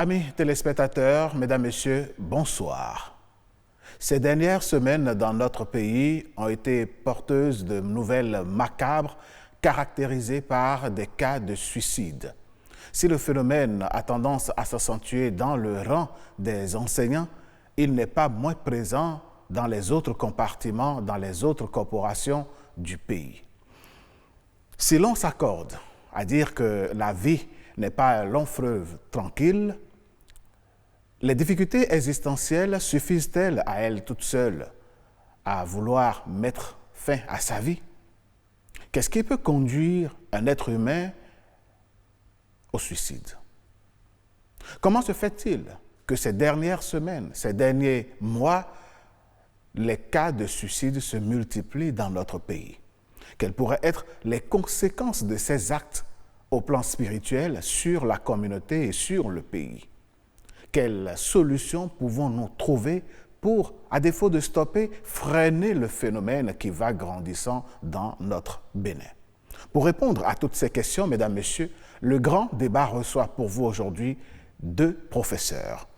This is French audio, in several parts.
Amis téléspectateurs, mesdames, messieurs, bonsoir. Ces dernières semaines dans notre pays ont été porteuses de nouvelles macabres caractérisées par des cas de suicide. Si le phénomène a tendance à s'accentuer dans le rang des enseignants, il n'est pas moins présent dans les autres compartiments, dans les autres corporations du pays. Si l'on s'accorde à dire que la vie n'est pas un long fleuve tranquille, les difficultés existentielles suffisent-elles à elles toutes seules à vouloir mettre fin à sa vie? Qu'est-ce qui peut conduire un être humain au suicide? Comment se fait-il que ces dernières semaines, ces derniers mois, les cas de suicide se multiplient dans notre pays? Quelles pourraient être les conséquences de ces actes au plan spirituel sur la communauté et sur le pays? Quelles solutions pouvons-nous trouver pour, à défaut de stopper, freiner le phénomène qui va grandissant dans notre Bénin? Pour répondre à toutes ces questions, mesdames, messieurs, le grand débat reçoit pour vous aujourd'hui deux professeurs.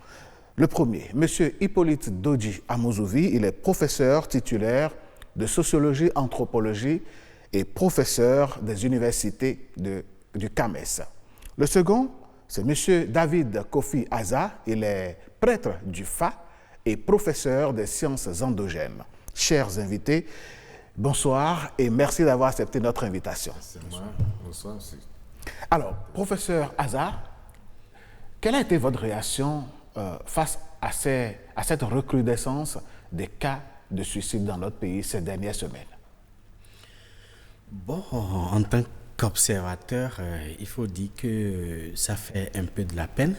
Le premier, M. Hippolyte Dodji Amozouvi, il est professeur titulaire de sociologie, anthropologie et professeur des universités du CAMES. Le second, c'est M. David Kofi Aza, il est prêtre du FA et professeur des sciences endogènes. Chers invités, bonsoir et merci d'avoir accepté notre invitation. C'est moi. Bonsoir aussi. Alors, professeur Aza, quelle a été votre réaction face à cette recrudescence des cas de suicide dans notre pays ces dernières semaines? Bon, en tant qu'observateur, il faut dire que ça fait un peu de la peine.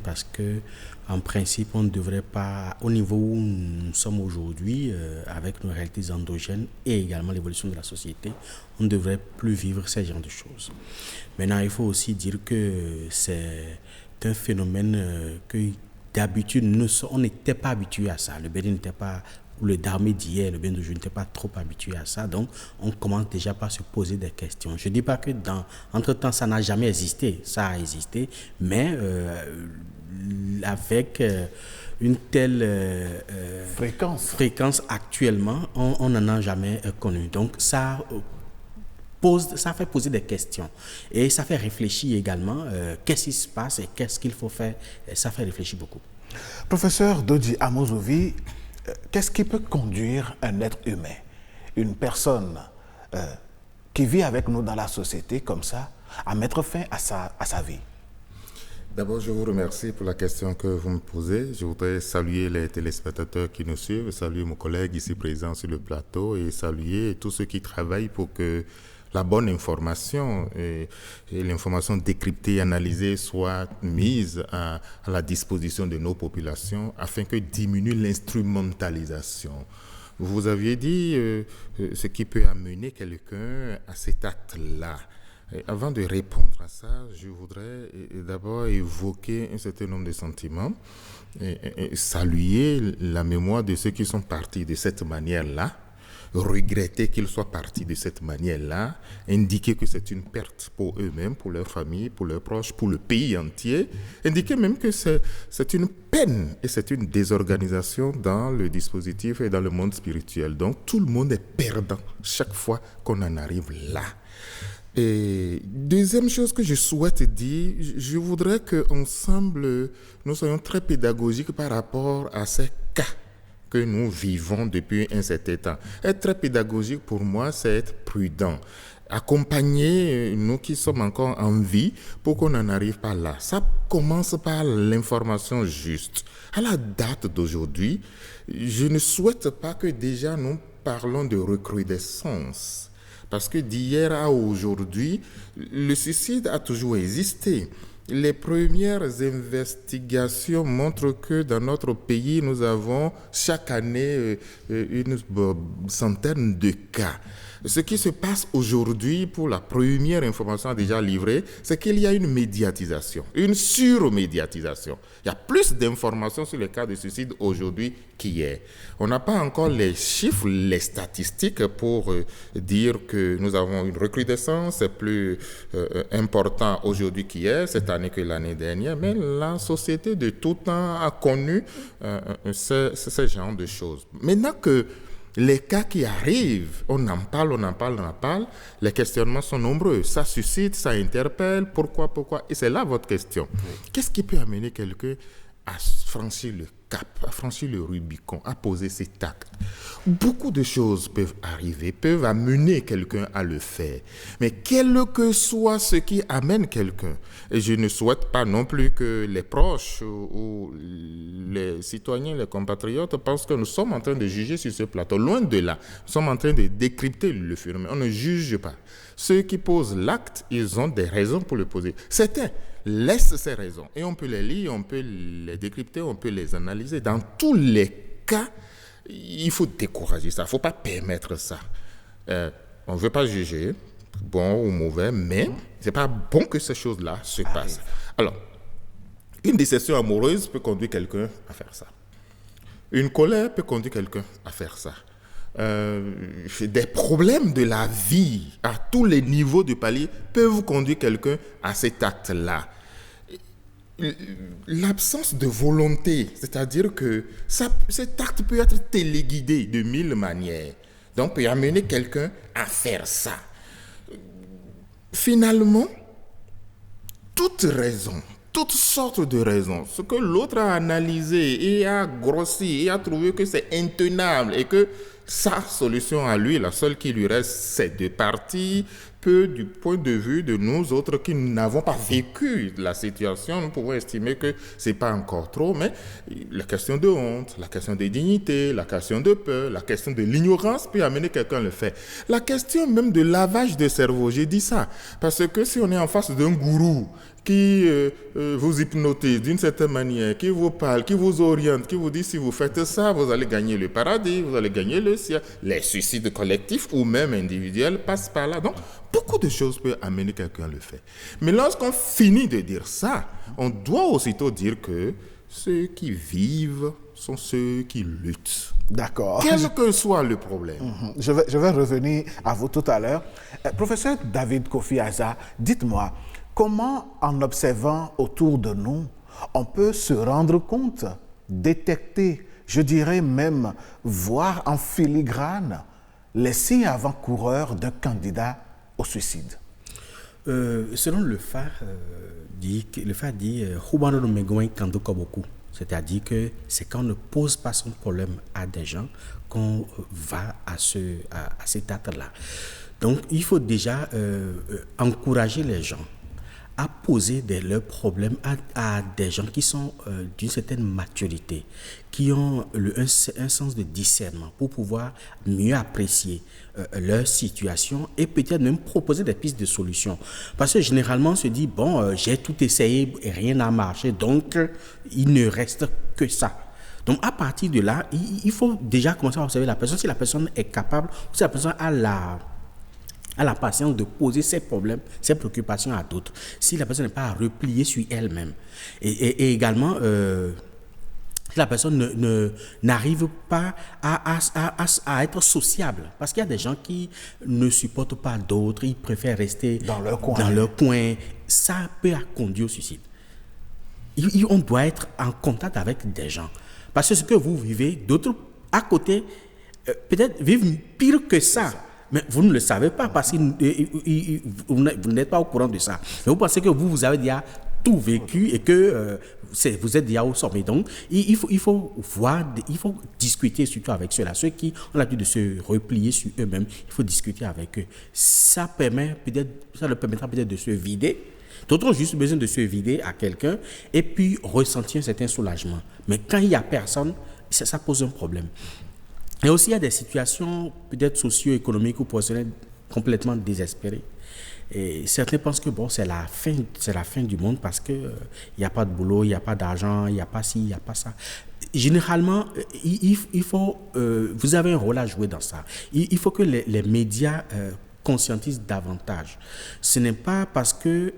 Parce que, en principe, on ne devrait pas, au niveau où nous sommes aujourd'hui, avec nos réalités endogènes et également l'évolution de la société, on ne devrait plus vivre ce genre de choses. Maintenant, il faut aussi dire que c'est un phénomène que d'habitude, on n'était pas habitué à ça. Le Bénin n'était pas, le Dahomey d'hier, le Bénin d'aujourd'hui n'était pas trop habitué à ça. Donc, on commence déjà par se poser des questions. Je ne dis pas que entre-temps, ça n'a jamais existé. Ça a existé, mais avec une telle fréquence actuellement, on n'en a jamais connu. Donc, ça fait poser des questions et ça fait réfléchir également qu'est-ce qui se passe et qu'est-ce qu'il faut faire. Et ça fait réfléchir beaucoup. Professeur Dodji Amozouvi, qu'est-ce qui peut conduire un être humain, une personne qui vit avec nous dans la société comme ça, à mettre fin à sa vie? D'abord, je vous remercie pour la question que vous me posez. Je voudrais saluer les téléspectateurs qui nous suivent, saluer mon collègue ici présent sur le plateau et saluer tous ceux qui travaillent pour que la bonne information et l'information décryptée et analysée soit mise à la disposition de nos populations afin que diminue l'instrumentalisation. Vous aviez dit ce qui peut amener quelqu'un à cet acte-là. Et avant de répondre à ça, je voudrais d'abord évoquer un certain nombre de sentiments et saluer la mémoire de ceux qui sont partis de cette manière-là, regretter qu'ils soient partis de cette manière-là, indiquer que c'est une perte pour eux-mêmes, pour leur famille, pour leurs proches, pour le pays entier, indiquer même que c'est une peine et c'est une désorganisation dans le dispositif et dans le monde spirituel. Donc tout le monde est perdant chaque fois qu'on en arrive là. Et deuxième chose que je souhaite dire, je voudrais qu'ensemble, nous soyons très pédagogiques par rapport à ces cas que nous vivons depuis un certain temps. Être très pédagogique pour moi, c'est être prudent. Accompagner nous qui sommes encore en vie pour qu'on n'en arrive pas là. Ça commence par l'information juste. À la date d'aujourd'hui, je ne souhaite pas que déjà nous parlons de recrudescence. Parce que d'hier à aujourd'hui, le suicide a toujours existé. Les premières investigations montrent que dans notre pays, nous avons chaque année une centaine de cas. Ce qui se passe aujourd'hui, pour la première information déjà livrée, c'est qu'il y a une médiatisation, une surmédiatisation. Il y a plus d'informations sur les cas de suicide aujourd'hui qu'hier. On n'a pas encore les chiffres, les statistiques pour dire que nous avons une recrudescence, c'est plus important aujourd'hui qu'hier, cette année que l'année dernière, mais la société de tout temps a connu ce genre de choses. Maintenant que les cas qui arrivent, on en parle, les questionnements sont nombreux. Ça suscite, ça interpelle, pourquoi? Et c'est là votre question. Qu'est-ce qui peut amener quelqu'un à franchir le cap, à franchir le Rubicon, à poser cet acte? Beaucoup de choses peuvent arriver, peuvent amener quelqu'un à le faire. Mais quel que soit ce qui amène quelqu'un, et je ne souhaite pas non plus que les proches ou les citoyens, les compatriotes pensent que nous sommes en train de juger sur ce plateau. Loin de là, nous sommes en train de décrypter le phénomène. On ne juge pas. Ceux qui posent l'acte, ils ont des raisons pour le poser. Certains laissent ces raisons et on peut les lire, on peut les décrypter, on peut les analyser. Dans tous les cas, il faut décourager ça, il ne faut pas permettre ça. On ne veut pas juger, bon ou mauvais, mais ce n'est pas bon que ces choses-là se passent. Alors, une déception amoureuse peut conduire quelqu'un à faire ça. Une colère peut conduire quelqu'un à faire ça. Des problèmes de la vie à tous les niveaux du palier peuvent conduire quelqu'un à cet acte-là. L'absence de volonté, c'est-à-dire que cet acte peut être téléguidé de 1000 manières, donc peut amener quelqu'un à faire ça. Finalement, toutes sortes de raisons, ce que l'autre a analysé et a grossi et a trouvé que c'est intenable et que sa solution à lui, la seule qui lui reste, c'est de partir, peut, du point de vue de nous autres qui n'avons pas vécu la situation, nous pouvons estimer que c'est pas encore trop, mais la question de honte, la question de dignité, la question de peur, la question de l'ignorance peut amener quelqu'un à le faire. La question même de lavage de cerveau, j'ai dit ça, parce que si on est en face d'un gourou qui vous hypnotise d'une certaine manière, qui vous parle, qui vous oriente, qui vous dit si vous faites ça, vous allez gagner le paradis, vous allez gagner le ciel. Les suicides collectifs ou même individuels passent par là. Donc, beaucoup de choses peuvent amener quelqu'un à le faire. Mais lorsqu'on finit de dire ça, on doit aussitôt dire que ceux qui vivent sont ceux qui luttent. D'accord. Quel que soit le problème. Je vais revenir à vous tout à l'heure. Professeur David Kofi Aza, dites-moi, comment, en observant autour de nous, on peut se rendre compte, détecter, je dirais même voir en filigrane les signes avant-coureurs d'un candidat au suicide? Selon le phare dit c'est-à-dire que c'est quand on ne pose pas son problème à des gens qu'on va à cet acte-là. Donc, il faut déjà encourager les gens à poser leurs problèmes à des gens qui sont d'une certaine maturité, qui ont un sens de discernement pour pouvoir mieux apprécier leur situation et peut-être même proposer des pistes de solutions. Parce que généralement, on se dit, bon, j'ai tout essayé et rien n'a marché, donc il ne reste que ça. Donc, à partir de là, il faut déjà commencer à observer la personne, si la personne est capable, si la personne a la patience de poser ses problèmes, ses préoccupations à d'autres, si la personne n'est pas à replier sur elle-même. Et également, si la personne n'arrive pas à être sociable, parce qu'il y a des gens qui ne supportent pas d'autres, ils préfèrent rester dans leur coin, ça peut conduire au suicide. On doit être en contact avec des gens, parce que ce que vous vivez, d'autres à côté, peut-être vivent pire que ça. Mais vous ne le savez pas parce que vous n'êtes pas au courant de ça. Mais vous pensez que vous avez déjà tout vécu et que vous êtes déjà au sommet. Donc, il faut discuter surtout avec ceux-là. Ceux qui ont l'habitude de se replier sur eux-mêmes, il faut discuter avec eux. Ça leur permettra peut-être de se vider. D'autres ont juste besoin de se vider à quelqu'un et puis ressentir un certain soulagement. Mais quand il n'y a personne, ça pose un problème. Et aussi, il y a des situations peut-être socio-économiques ou professionnelles complètement désespérées. Et certains pensent que bon, c'est la fin du monde parce que il n'y a pas de boulot, il n'y a pas d'argent, il n'y a pas ci, il n'y a pas ça. Généralement, il faut, vous avez un rôle à jouer dans ça. Il faut que les médias conscientisent davantage. Ce n'est pas parce que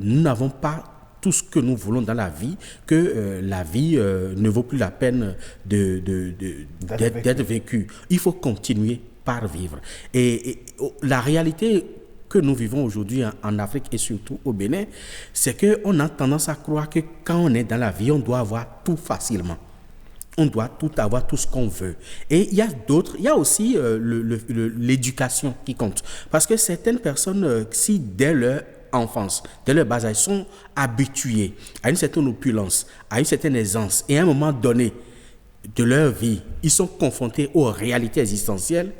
nous n'avons pas tout ce que nous voulons dans la vie que la vie ne vaut plus la peine d'être vécue. Il faut continuer par vivre. Et la réalité que nous vivons aujourd'hui en Afrique et surtout au Bénin, c'est qu'on a tendance à croire que quand on est dans la vie, on doit avoir tout facilement. On doit tout avoir, tout ce qu'on veut. Et il y a aussi l'éducation qui compte. Parce que certaines personnes, si dès leur enfance, dès leur bas âge, sont habituées à une certaine opulence, à une certaine aisance, et à un moment donné de leur vie, ils sont confrontés aux réalités existentielles,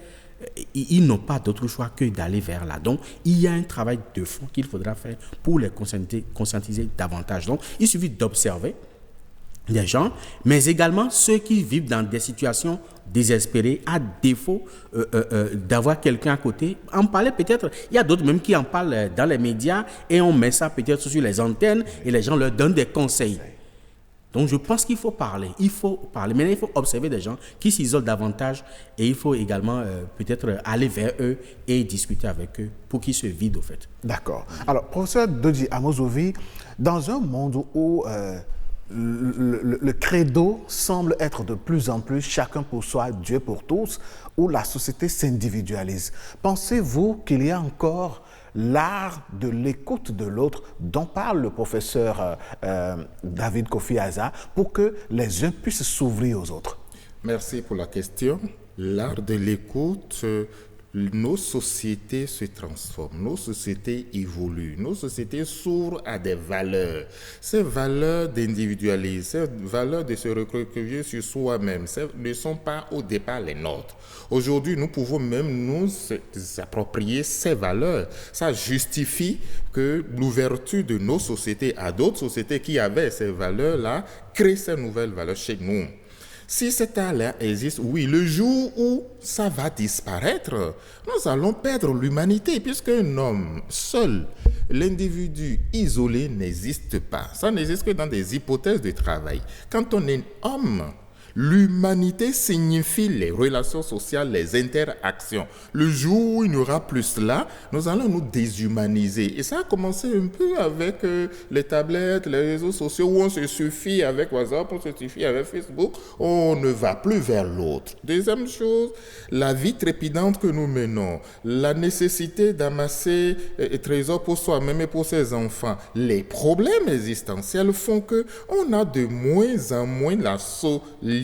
ils n'ont pas d'autre choix que d'aller vers là. Donc, il y a un travail de fond qu'il faudra faire pour les conscientiser davantage. Donc, il suffit d'observer des gens, mais également ceux qui vivent dans des situations désespérées, à défaut d'avoir quelqu'un à côté. En parler peut-être, il y a d'autres même qui en parlent dans les médias et on met ça peut-être sur les antennes et les gens leur donnent des conseils. Donc je pense qu'il faut parler, mais il faut observer des gens qui s'isolent davantage et il faut également peut-être aller vers eux et discuter avec eux pour qu'ils se vident au fait. D'accord. Alors, professeur Dodji Amozovi, dans un monde où le credo semble être de plus en plus chacun pour soi, Dieu pour tous, où la société s'individualise. Pensez-vous qu'il y a encore l'art de l'écoute de l'autre dont parle le professeur David Kofi Aza pour que les uns puissent s'ouvrir aux autres? Merci pour la question. L'art de l'écoute, nos sociétés se transforment, nos sociétés évoluent, nos sociétés s'ouvrent à des valeurs. Ces valeurs d'individualisme, ces valeurs de se recroqueviller sur soi-même, ne sont pas au départ les nôtres. Aujourd'hui, nous pouvons même nous approprier ces valeurs. Ça justifie que l'ouverture de nos sociétés à d'autres sociétés qui avaient ces valeurs-là crée ces nouvelles valeurs chez nous. Si cet art-là existe, oui, le jour où ça va disparaître, nous allons perdre l'humanité, puisqu'un homme seul, l'individu isolé n'existe pas. Ça n'existe que dans des hypothèses de travail. Quand on est homme, l'humanité signifie les relations sociales, les interactions. Le jour où il n'y aura plus cela, nous allons nous déshumaniser. Et ça a commencé un peu avec les tablettes, les réseaux sociaux, où on se suffit avec WhatsApp, on se suffit avec Facebook, on ne va plus vers l'autre. Deuxième chose, la vie trépidante que nous menons, la nécessité d'amasser un trésor pour soi-même et pour ses enfants, les problèmes existentiels font qu'on a de moins en moins la solidarité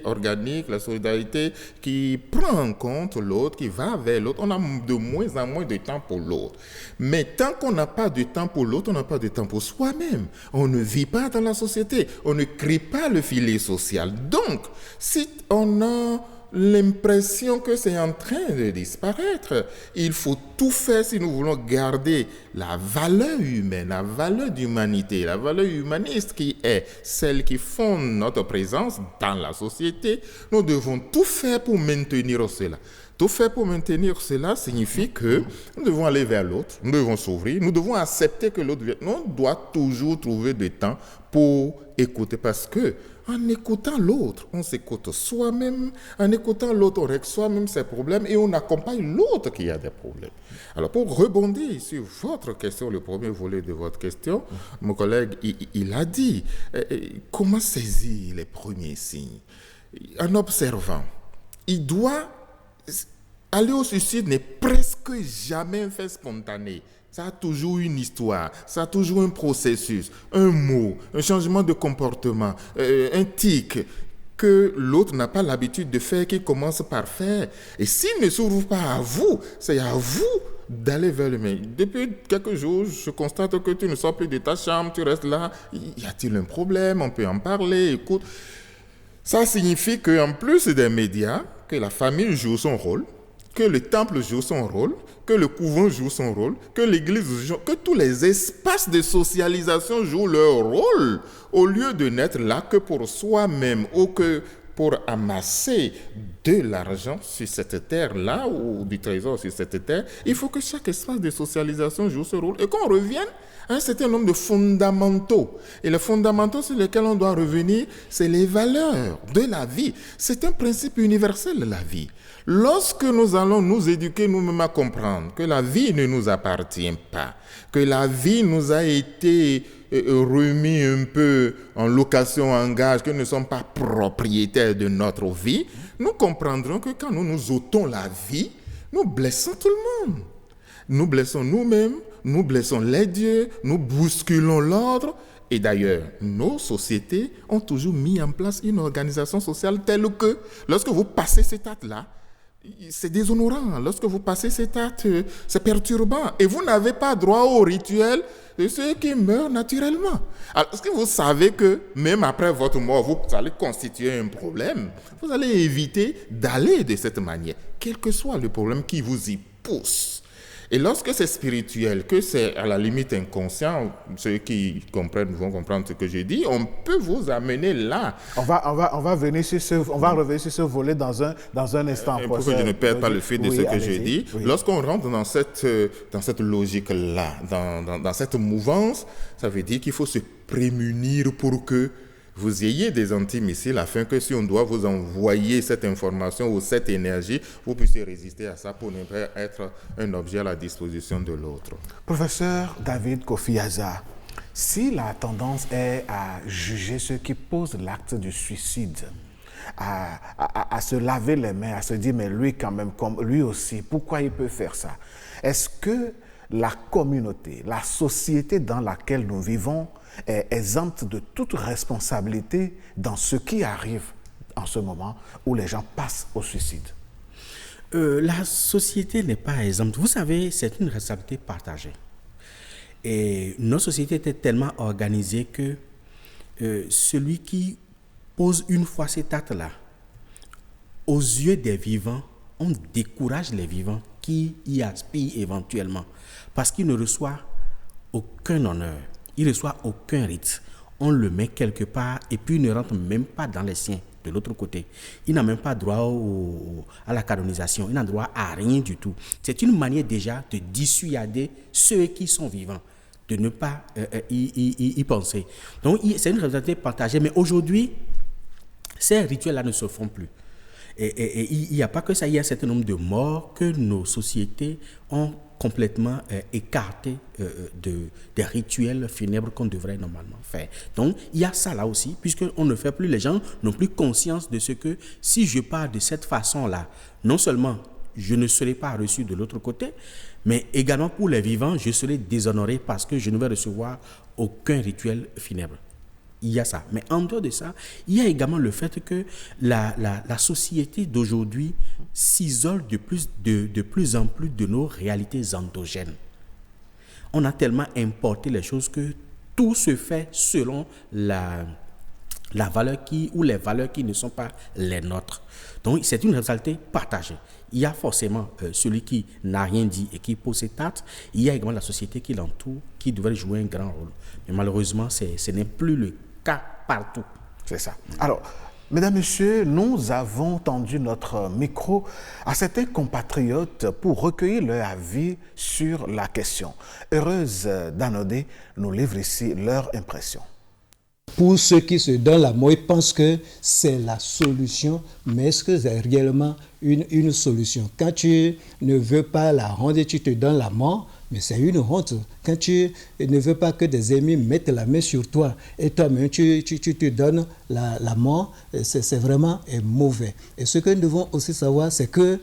organique, la solidarité qui prend en compte l'autre, qui va vers l'autre. On a de moins en moins de temps pour l'autre. Mais tant qu'on n'a pas de temps pour l'autre, on n'a pas de temps pour soi-même. On ne vit pas dans la société. On ne crée pas le filet social. Donc, si on a l'impression que c'est en train de disparaître, il faut tout faire si nous voulons garder la valeur humaine, la valeur d'humanité, la valeur humaniste qui est celle qui fonde notre présence dans la société. Nous devons tout faire pour maintenir cela. Tout faire pour maintenir cela signifie que nous devons aller vers l'autre, nous devons s'ouvrir, nous devons accepter que l'autre vienne. On doit toujours trouver du temps pour écouter parce que en écoutant l'autre, on s'écoute soi-même. En écoutant l'autre, on règle soi-même ses problèmes et on accompagne l'autre qui a des problèmes. Alors, pour rebondir sur votre question, le premier volet de votre question, mon collègue, il a dit comment saisir les premiers signes. En observant, il doit aller au suicide n'est presque jamais un fait spontané. Ça a toujours une histoire, ça a toujours un processus, un mot, un changement de comportement, un tic que l'autre n'a pas l'habitude de faire, qu'il commence par faire. Et s'il ne s'ouvre pas à vous, c'est à vous d'aller vers le mail. Depuis quelques jours, je constate que tu ne sors plus de ta chambre, tu restes là. Y a-t-il un problème? On peut en parler, écoute. Ça signifie qu'en plus des médias, que la famille joue son rôle, que le temple joue son rôle, que le couvent joue son rôle, que l'église joue, que tous les espaces de socialisation jouent leur rôle, au lieu de n'être là que pour soi-même, ou que pour amasser de l'argent sur cette terre-là ou du trésor sur cette terre, il faut que chaque espace de socialisation joue ce rôle et qu'on revienne à un certain nombre de fondamentaux. Et les fondamentaux sur lesquels on doit revenir, c'est les valeurs de la vie. C'est un principe universel, la vie. Lorsque nous allons nous éduquer nous-mêmes à comprendre que la vie ne nous appartient pas, que la vie nous a été remis un peu en location, en gage, que nous ne sommes pas propriétaires de notre vie, nous comprendrons que quand nous nous ôtons la vie, nous blessons tout le monde. Nous blessons nous-mêmes, nous blessons les dieux, nous bousculons l'ordre. Et d'ailleurs, nos sociétés ont toujours mis en place une organisation sociale telle que, lorsque vous passez cet acte-là, c'est déshonorant. Lorsque vous passez cet acte, c'est perturbant. Et vous n'avez pas droit au rituel de ceux qui meurent naturellement. Alors, est-ce que vous savez que même après votre mort, vous allez constituer un problème? Vous allez éviter d'aller de cette manière, quel que soit le problème qui vous y pousse. Et lorsque c'est spirituel, que c'est à la limite inconscient, ceux qui comprennent vont comprendre ce que je dis, on peut vous amener là. On va revenir sur ce volet dans un instant. Pour que je ne perde pas le fil de ce que je dis. Oui. Lorsqu'on rentre dans cette logique-là, dans cette mouvance, ça veut dire qu'il faut se prémunir pour que vous ayez des antimissiles afin que si on doit vous envoyer cette information ou cette énergie, vous puissiez résister à ça pour ne pas être un objet à la disposition de l'autre. Professeur David Kofi Aza, si la tendance est à juger ceux qui posent l'acte du suicide, à se laver les mains, à se dire mais lui quand même, comme lui aussi, pourquoi il peut faire ça? Est-ce que la communauté, la société dans laquelle nous vivons est exempte de toute responsabilité dans ce qui arrive en ce moment où les gens passent au suicide? La société n'est pas exempte. Vous savez, c'est une responsabilité partagée. Et notre société était tellement organisée que celui qui pose une fois cet acte-là, aux yeux des vivants, on décourage les vivants qui y aspirent éventuellement parce qu'il ne reçoit aucun honneur. Il ne reçoit aucun rite. On le met quelque part et puis il ne rentre même pas dans les siens de l'autre côté. Il n'a même pas droit à la canonisation. Il n'a droit à rien du tout. C'est une manière déjà de dissuader ceux qui sont vivants de ne pas y penser. Donc c'est une responsabilité partagée. Mais aujourd'hui, ces rituels-là ne se font plus. Et il n'y a pas que ça. Il y a un certain nombre de morts que nos sociétés ont complètement écarté des rituels funèbres qu'on devrait normalement faire. Donc, il y a ça là aussi, puisqu'on ne fait plus, les gens n'ont plus conscience de ce que si je pars de cette façon-là, non seulement je ne serai pas reçu de l'autre côté, mais également pour les vivants, je serai déshonoré parce que je ne vais recevoir aucun rituel funèbre. Il y a ça. Mais en dehors de ça, il y a également le fait que la société d'aujourd'hui s'isole de plus en plus de nos réalités endogènes. On a tellement importé les choses que tout se fait selon la valeur ou les valeurs qui ne sont pas les nôtres. Donc, c'est une responsabilité partagée. Il y a forcément celui qui n'a rien dit et qui pose cet acte. Il y a également la société qui l'entoure, qui devrait jouer un grand rôle. Mais malheureusement, ce n'est plus le cas partout. C'est ça. Alors, mesdames, messieurs, nous avons tendu notre micro à certains compatriotes pour recueillir leur avis sur la question. Heureuse Danodé nous livre ici leur impression. Pour ceux qui se donnent la mort, ils pensent que c'est la solution, mais est-ce que c'est réellement une solution? Quand tu ne veux pas la honte et tu te donnes la mort, mais c'est une honte. Quand tu ne veux pas que des ennemis mettent la main sur toi et toi-même tu te donnes la mort, c'est vraiment mauvais. Et ce que nous devons aussi savoir, c'est que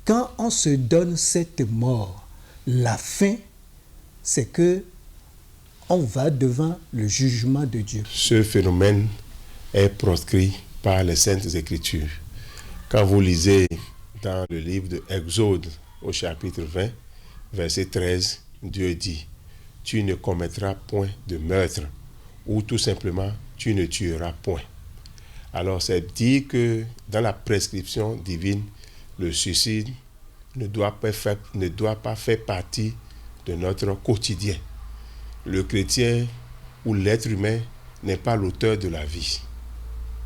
quand on se donne cette mort, la fin, c'est que on va devant le jugement de Dieu. Ce phénomène est proscrit par les Saintes Écritures. Quand vous lisez dans le livre de Exode au chapitre 20, verset 13, Dieu dit « Tu ne commettras point de meurtre » ou tout simplement « Tu ne tueras point ». Alors c'est dire que dans la prescription divine, le suicide ne doit pas faire partie de notre quotidien. Le chrétien ou l'être humain n'est pas l'auteur de la vie.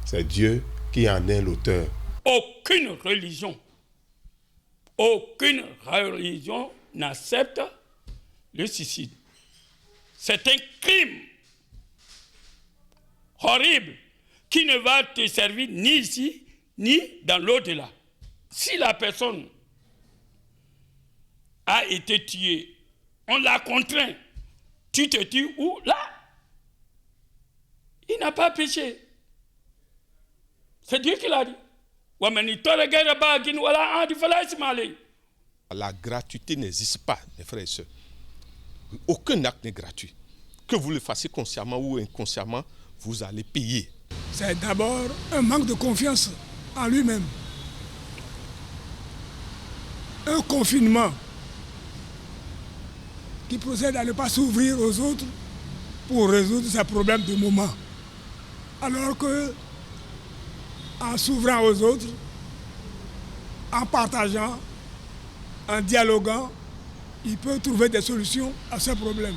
C'est Dieu qui en est l'auteur. Aucune religion n'accepte le suicide. C'est un crime horrible qui ne va te servir ni ici, ni dans l'au-delà. Si la personne a été tuée, on l'a contraint, tu te tues ou là, il n'a pas péché. C'est Dieu qui l'a dit. La gratuité n'existe pas, mes frères et sœurs. Aucun acte n'est gratuit. Que vous le fassiez consciemment ou inconsciemment, vous allez payer. C'est d'abord un manque de confiance en lui-même. Un confinement qui procède à ne pas s'ouvrir aux autres pour résoudre ses problèmes de moment. Alors que, en s'ouvrant aux autres, en partageant, en dialoguant, il peut trouver des solutions à ses problèmes.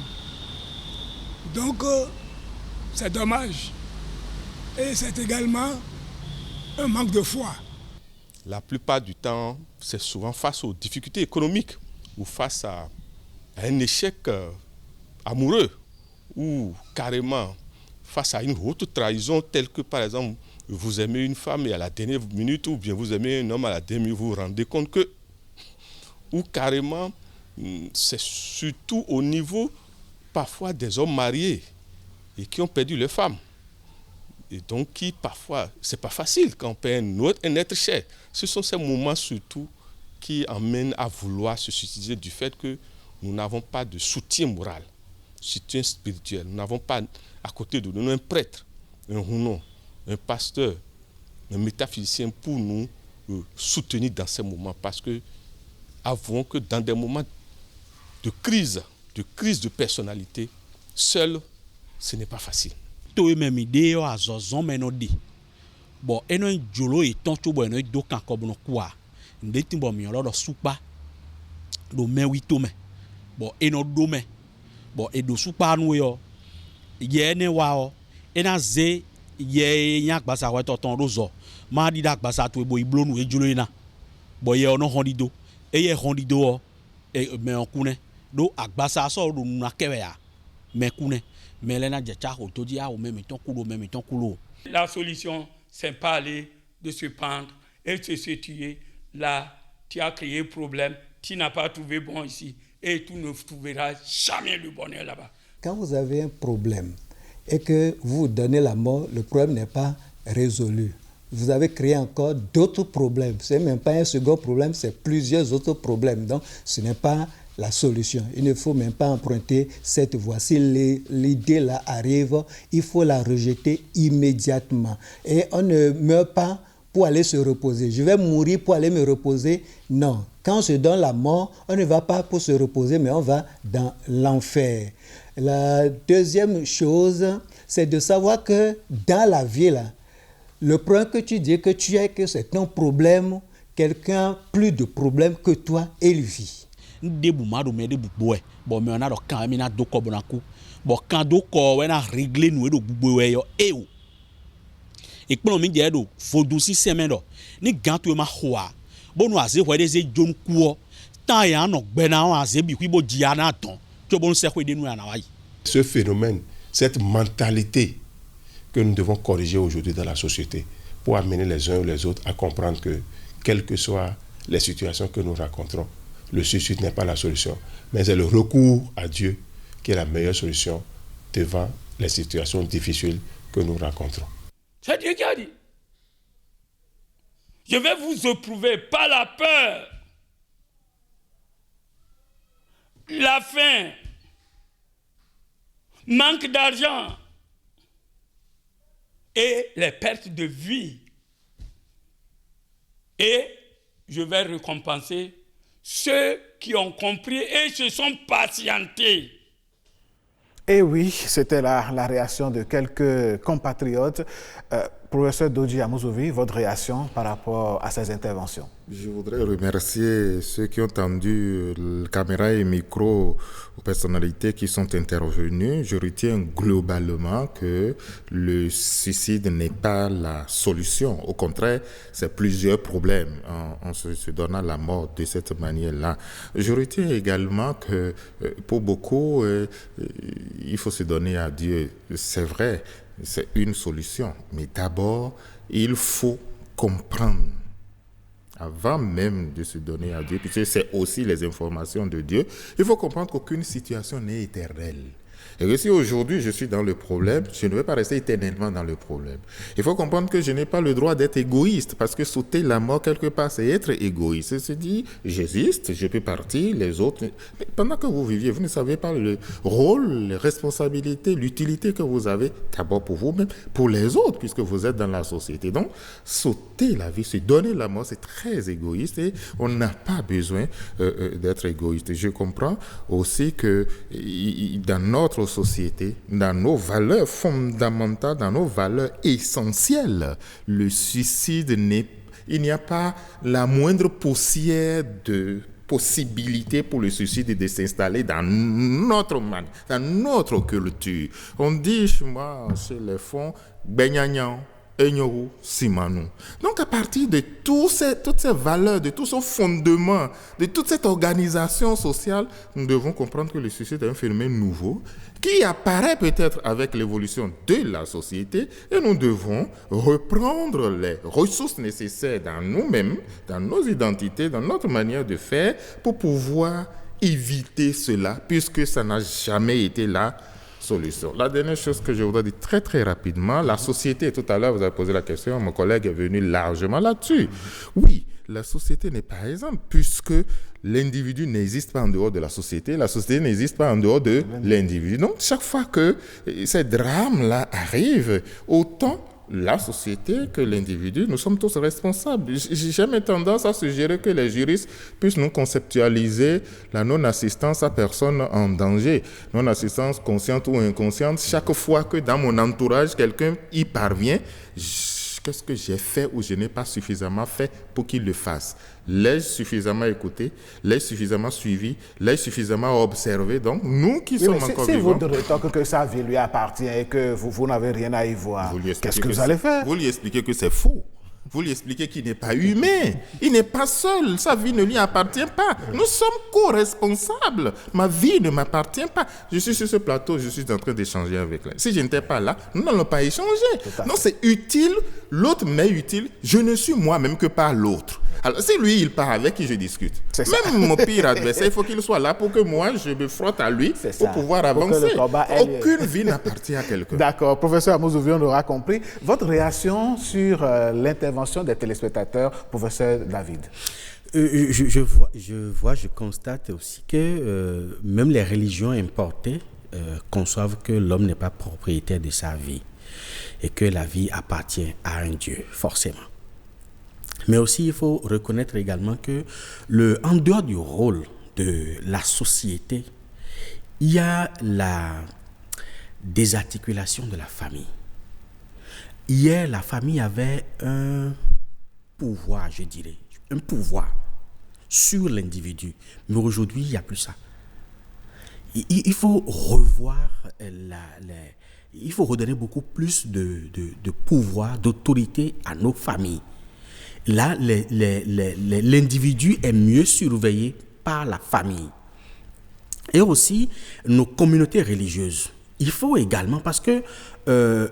Donc, c'est dommage. Et c'est également un manque de foi. La plupart du temps, c'est souvent face aux difficultés économiques ou face à un échec amoureux ou carrément face à une haute trahison telle que, par exemple, vous aimez une femme et à la dernière minute, ou bien vous aimez un homme à la dernière minute, vous vous rendez compte que, ou carrément, c'est surtout au niveau parfois des hommes mariés et qui ont perdu leur femme. Et donc qui parfois, c'est pas facile quand on perd un être cher. Ce sont ces moments surtout qui amènent à vouloir se suicider du fait que nous n'avons pas de soutien moral, soutien spirituel. Nous n'avons pas à côté de nous un prêtre, un rounon, un pasteur, un métaphysicien pour nous soutenir dans ces moments. Parce que avouons que dans des moments de crise de personnalité, seul, ce n'est pas facile. To même idée à zozon menodi bon eno jolo e toncho bo eno do kan ko bono kwa ndeti bo mi oro do supa do me wito me bon eno do me bon e do supa nu yo ye ne wa o ena ze ye nya gbasa wa toton rozo ma di da gbasa to ebo iblonu e jolo ina bo ye ono hondido e ye hondido o e me okune do agbasa so do na kewe ya me kune. La solution, c'est pas aller de se pendre et de se tuer. Là, tu as créé un problème, tu n'as pas trouvé bon ici et tu ne trouveras jamais le bonheur là-bas. Quand vous avez un problème et que vous donnez la mort, le problème n'est pas résolu. Vous avez créé encore d'autres problèmes. Ce n'est même pas un second problème, c'est plusieurs autres problèmes. Donc, ce n'est pas la solution. Il ne faut même pas emprunter cette voie. Si l'idée là arrive, il faut la rejeter immédiatement. Et on ne meurt pas pour aller se reposer. Je vais mourir pour aller me reposer. Non. Quand on se donne la mort, on ne va pas pour se reposer, mais on va dans l'enfer. La deuxième chose, c'est de savoir que dans la vie, là, le problème que tu dis que tu as, que c'est un problème, quelqu'un a plus de problèmes que toi, il vit. Debu madu me debu boe bo me na do kan mi na do ko bonaku bo kan do ko we na régler nu do gbugbo we yo o e pon mi je do fodu si seme do ni gan to ma hoa bo nu aze hwe de ze jon ku o tan ya no gbe na aze bi ku bo dia na ton to bo se hwe de nu na wa yi. Ce phénomène, cette mentalité que nous devons corriger aujourd'hui dans la société pour amener les uns ou les autres à comprendre que quelles que soient les situations que nous rencontrons, le suicide n'est pas la solution, mais c'est le recours à Dieu qui est la meilleure solution devant les situations difficiles que nous rencontrons. C'est Dieu qui a dit. Je vais vous éprouver par la peur, la faim, manque d'argent et les pertes de vie. Et je vais récompenser ceux qui ont compris et se sont patientés. Et oui, c'était la réaction de quelques compatriotes. Professeur Dodji Amouzovi, votre réaction par rapport à ces interventions? Je voudrais remercier ceux qui ont tendu caméra et micro aux personnalités qui sont intervenues. Je retiens globalement que le suicide n'est pas la solution. Au contraire, c'est plusieurs problèmes en se donnant la mort de cette manière-là. Je retiens également que pour beaucoup, il faut se donner à Dieu. C'est vrai, c'est une solution. Mais d'abord, il faut comprendre. Avant même de se donner à Dieu, puisque c'est aussi les informations de Dieu, il faut comprendre qu'aucune situation n'est éternelle. Et que si aujourd'hui je suis dans le problème, je ne vais pas rester éternellement dans le problème. Il faut comprendre que je n'ai pas le droit d'être égoïste, parce que sauter la mort quelque part, c'est être égoïste. C'est se dire, j'existe, je peux partir, les autres... Mais pendant que vous viviez, vous ne savez pas le rôle, les responsabilités, l'utilité que vous avez, d'abord pour vous-même, pour les autres, puisque vous êtes dans la société. Donc, sauter la vie, se donner la mort, c'est très égoïste et on n'a pas besoin d'être égoïste. Je comprends aussi que dans notre société, dans nos valeurs fondamentales, dans nos valeurs essentielles, le suicide il n'y a pas la moindre poussière de possibilité pour le suicide de s'installer dans notre culture. On dit chez moi, chez les fonds, Benyagnan, Enyoru, Simanu. Donc à partir de toutes ces valeurs, de tous ces fondements, de toute cette organisation sociale, nous devons comprendre que le suicide est un phénomène nouveau qui apparaît peut-être avec l'évolution de la société et nous devons reprendre les ressources nécessaires dans nous-mêmes, dans nos identités, dans notre manière de faire pour pouvoir éviter cela puisque ça n'a jamais été la solution. La dernière chose que je voudrais dire très très rapidement, la société, tout à l'heure vous avez posé la question, mon collègue est venu largement là-dessus. Oui, la société n'est pas exemple puisque l'individu n'existe pas en dehors de la société n'existe pas en dehors de l'individu. Donc chaque fois que ces drames-là arrivent, autant la société que l'individu, nous sommes tous responsables. J'ai jamais tendance à suggérer que les juristes puissent nous conceptualiser la non-assistance à personne en danger. Non-assistance consciente ou inconsciente, chaque fois que dans mon entourage, quelqu'un y parvient, qu'est-ce que j'ai fait ou je n'ai pas suffisamment fait pour qu'il le fasse? L'ai-je suffisamment écouté? L'ai-je suffisamment suivi? L'ai-je suffisamment observé? Donc, nous qui sommes encore vivants... Si votre rétorque que sa vie lui appartient et que vous n'avez rien à y voir, qu'est-ce que vous allez faire? Vous lui expliquez que c'est faux. Vous lui expliquez qu'il n'est pas humain. Il n'est pas seul. Sa vie ne lui appartient pas. Nous sommes co-responsables. Ma vie ne m'appartient pas. Je suis sur ce plateau, je suis en train d'échanger avec lui. Si je n'étais pas là, nous n'allons pas échanger. Non, c'est utile. L'autre m'est utile. Je ne suis moi-même que par l'autre. Alors, si lui, il part avec qui je discute. Même mon pire adversaire, il faut qu'il soit là pour que moi, je me frotte à lui pour pouvoir avancer. Aucune vie n'appartient à quelqu'un. D'accord. Professeur Amouzovi, on l'aura compris. Votre réaction sur l'intervention des téléspectateurs, professeur David? Je constate aussi que même les religions importées conçoivent que l'homme n'est pas propriétaire de sa vie et que la vie appartient à un Dieu, forcément. Mais aussi, il faut reconnaître également que en dehors du rôle de la société, il y a la désarticulation de la famille. Hier, la famille avait un pouvoir, je dirais, un pouvoir sur l'individu. Mais aujourd'hui, il n'y a plus ça. Il faut revoir il faut redonner beaucoup plus de pouvoir, d'autorité à nos familles. Là, l'individu est mieux surveillé par la famille. Et aussi, nos communautés religieuses. Il faut également, parce que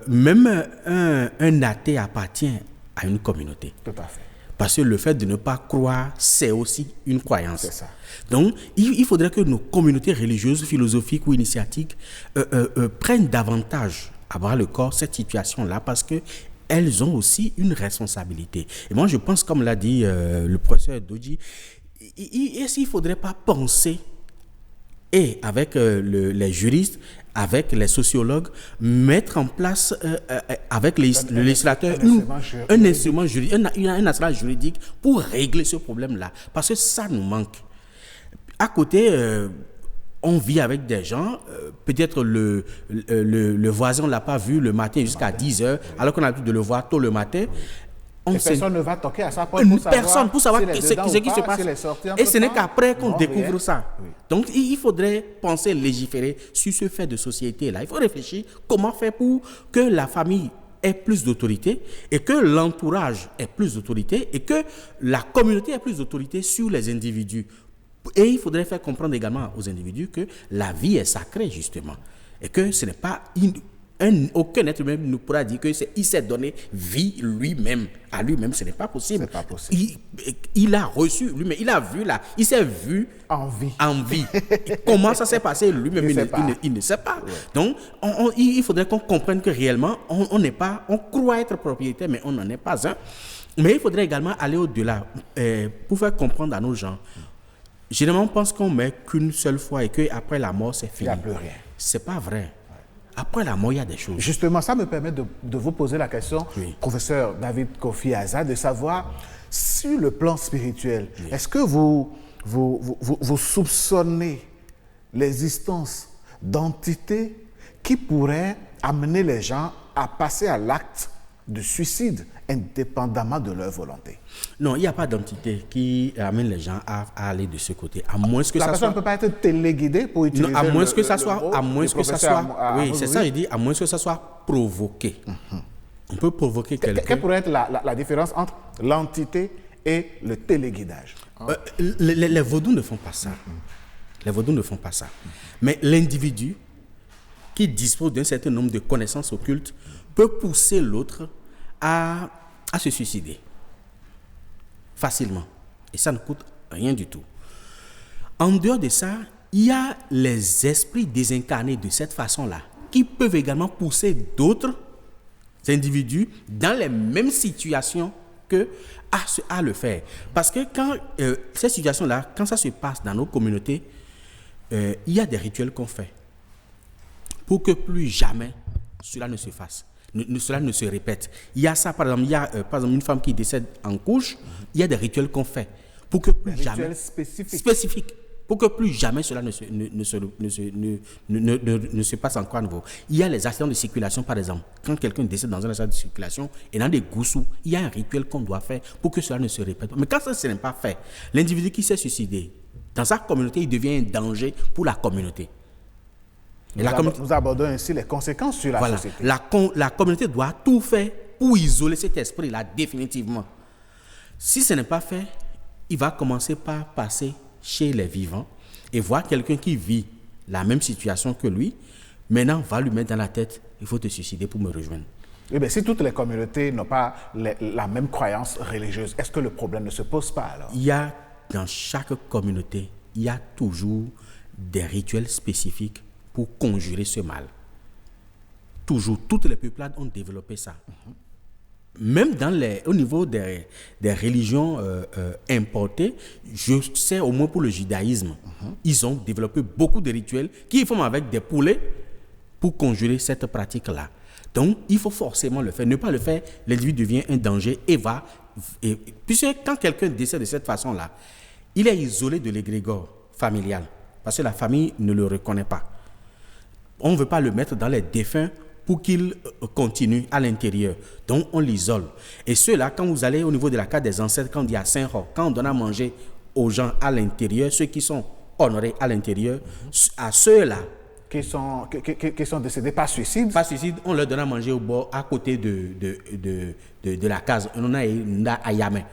même un athée appartient à une communauté. Tout à fait. Parce que le fait de ne pas croire, c'est aussi une croyance. C'est ça. Donc, il faudrait que nos communautés religieuses, philosophiques ou initiatiques prennent davantage à bras le corps cette situation-là, parce que elles ont aussi une responsabilité. Et moi, je pense, comme l'a dit le professeur Dodji, est-ce qu'il ne faudrait pas penser, et avec les juristes, avec les sociologues, mettre en place, avec le législateur, un instrument juridique pour régler ce problème-là. Parce que ça nous manque. À côté, on vit avec des gens, peut-être le voisin ne l'a pas vu le matin jusqu'à 10h, alors qu'on a l'habitude de le voir tôt le matin. Personne ne va toquer à sa porte pour savoir ce qui se passe. Et ce n'est qu'après qu'on découvre rien. Ça. Oui. Donc, il faudrait penser légiférer sur ce fait de société-là. Il faut réfléchir comment faire pour que la famille ait plus d'autorité et que l'entourage ait plus d'autorité et que la communauté ait plus d'autorité sur les individus. Et il faudrait faire comprendre également aux individus que la vie est sacrée, justement. Et que ce n'est pas... aucun être humain ne pourra dire qu'il s'est donné vie lui-même. À lui-même, ce n'est pas possible. C'est pas possible. Il a reçu lui-même, il a vu là, il s'est vu en vie. Comment ça s'est passé lui-même, il ne sait pas. Ouais. Donc, il faudrait qu'on comprenne que réellement, on croit être propriétaire, mais on n'en est pas un. Mais il faudrait également aller au-delà pour faire comprendre à nos gens. Généralement, on pense qu'on ne met qu'une seule fois et qu'après la mort, c'est fini. Il n'y a plus rien. Ce n'est pas vrai. Après la mort, il y a des choses. Justement, ça me permet de vous poser la question, professeur David Kofi Aza, de savoir, sur le plan spirituel, est-ce que vous soupçonnez l'existence d'entités qui pourraient amener les gens à passer à l'acte de suicide indépendamment de leur volonté? Non, il n'y a pas d'entité qui amène les gens à aller de ce côté. À moins que la personne ne peut pas être téléguidée pour utiliser à moins que ça soit, oui, c'est ça, je dis, à moins que ça soit provoqué. On peut provoquer quelqu'un. Quelle pourrait être la différence entre l'entité et le téléguidage? Les vaudous ne font pas ça. Les vaudous ne font pas ça. Mais l'individu qui dispose d'un certain nombre de connaissances occultes peut pousser l'autre à se suicider facilement. Et ça ne coûte rien du tout. En dehors de ça, il y a les esprits désincarnés de cette façon-là qui peuvent également pousser d'autres individus dans les mêmes situations que à le faire. Parce que quand ces situations-là, quand ça se passe dans nos communautés, il y a des rituels qu'on fait pour que plus jamais cela ne se fasse. Cela ne se répète. Il y a ça, par exemple, par exemple une femme qui décède en couche, il y a des rituels qu'on fait pour que plus jamais... spécifiques. Pour que plus jamais cela ne se passe encore à nouveau. Il y a les accidents de circulation, par exemple. Quand quelqu'un décède dans un accident de circulation et dans des goussous, il y a un rituel qu'on doit faire pour que cela ne se répète pas. Mais quand ça ne n'est pas fait, l'individu qui s'est suicidé, dans sa communauté, il devient un danger pour la communauté. Nous abordons ainsi les conséquences sur la société. La communauté doit tout faire pour isoler cet esprit-là définitivement. Si ce n'est pas fait, il va commencer par passer chez les vivants et voir quelqu'un qui vit la même situation que lui. Maintenant, va lui mettre dans la tête, il faut te suicider pour me rejoindre. Eh bien, si toutes les communautés n'ont pas la même croyance religieuse, est-ce que le problème ne se pose pas alors? Il y a, dans chaque communauté, il y a toujours des rituels spécifiques pour conjurer ce mal. Toujours, toutes les peuplades ont développé ça. Même au niveau des religions importées, je sais au moins pour le judaïsme, ils ont développé beaucoup de rituels qui font avec des poulets pour conjurer cette pratique-là. Donc, il faut forcément le faire. Ne pas le faire, l'individu devient un danger puisque quand quelqu'un décède de cette façon-là, il est isolé de l'égrégore familial parce que la famille ne le reconnaît pas. On ne veut pas le mettre dans les défunts pour qu'il continue à l'intérieur. Donc, on l'isole. Et ceux-là, quand vous allez au niveau de la carte des ancêtres, quand on dit à Saint-Roch, quand on donne à manger aux gens à l'intérieur, ceux qui sont honorés à l'intérieur, à ceux-là qui sont décédés par suicide. Par suicide, on leur donne à manger au bord, à côté de la case. On a à Yamé.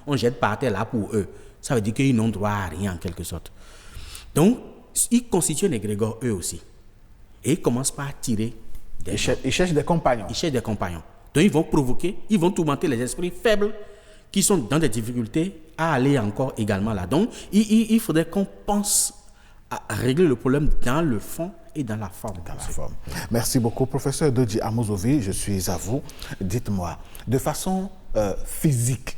On jette par terre là pour eux. Ça veut dire qu'ils n'ont droit à rien en quelque sorte. Donc, ils constituent un égrégore eux aussi. Et ils commencent par attirer des gens. Ils cherchent des compagnons. Ils cherchent des compagnons. Donc ils vont provoquer, ils vont tourmenter les esprits faibles qui sont dans des difficultés à aller encore également là. Donc il faudrait qu'on pense à régler le problème dans le fond et dans la forme. Merci beaucoup, professeur Dodji Amozovi. Je suis à vous. Dites-moi, de façon physique,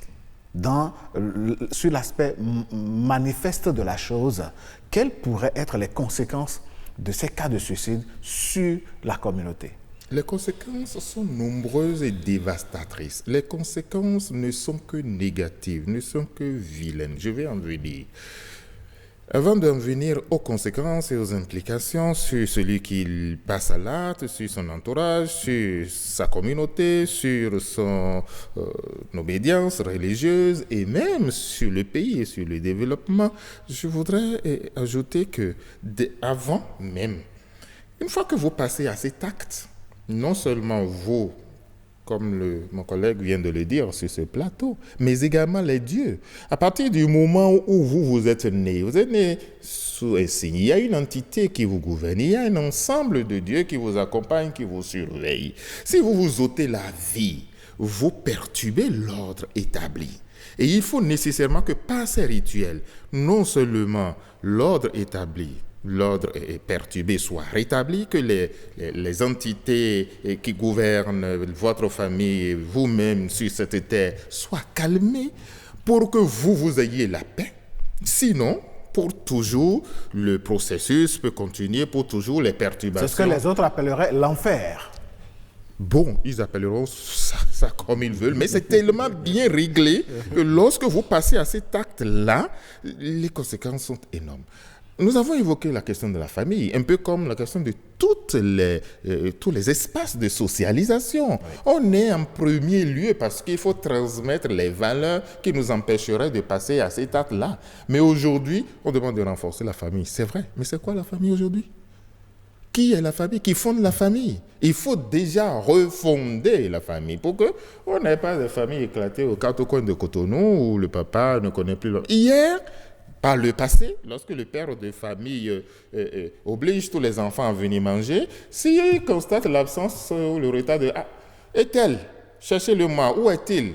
sur l'aspect manifeste de la chose, quelles pourraient être les conséquences de ces cas de suicide sur la communauté? Les conséquences sont nombreuses et dévastatrices. Les conséquences ne sont que négatives, ne sont que vilaines. Je vais en venir. Avant d'en venir aux conséquences et aux implications sur celui qui passe à l'acte, sur son entourage, sur sa communauté, sur son obédience religieuse et même sur le pays et sur le développement, je voudrais ajouter que avant même, une fois que vous passez à cet acte, non seulement vous, comme mon collègue vient de le dire sur ce plateau, mais également les dieux. À partir du moment où vous êtes né sous un signe, il y a une entité qui vous gouverne, il y a un ensemble de dieux qui vous accompagnent, qui vous surveillent. Si vous vous ôtez la vie, vous perturbez l'ordre établi. Et il faut nécessairement que par ces rituels, non seulement l'ordre établi, l'ordre est perturbé, soit rétabli, que les entités qui gouvernent votre famille, vous-même sur cette terre, soient calmées pour que vous ayez la paix. Sinon, pour toujours, le processus peut continuer, pour toujours les perturbations. C'est ce que les autres appelleraient l'enfer. Bon, ils appelleront ça comme ils veulent, mais c'est tellement bien réglé que lorsque vous passez à cet acte-là, les conséquences sont énormes. Nous avons évoqué la question de la famille, un peu comme la question de tous les espaces de socialisation. Oui. On est en premier lieu parce qu'il faut transmettre les valeurs qui nous empêcheraient de passer à cet acte-là. Mais aujourd'hui, on demande de renforcer la famille. C'est vrai, mais c'est quoi la famille aujourd'hui ? Qui est la famille? Qui fonde la famille? Il faut déjà refonder la famille pour qu'on n'ait pas de famille éclatée aux quatre coins de Cotonou où le papa ne connaît plus l'homme. Hier, par le passé, lorsque le père de famille oblige tous les enfants à venir manger, s'il constate l'absence ou le retard de « Ah, est-elle? Cherchez-le-moi, où est-il ?»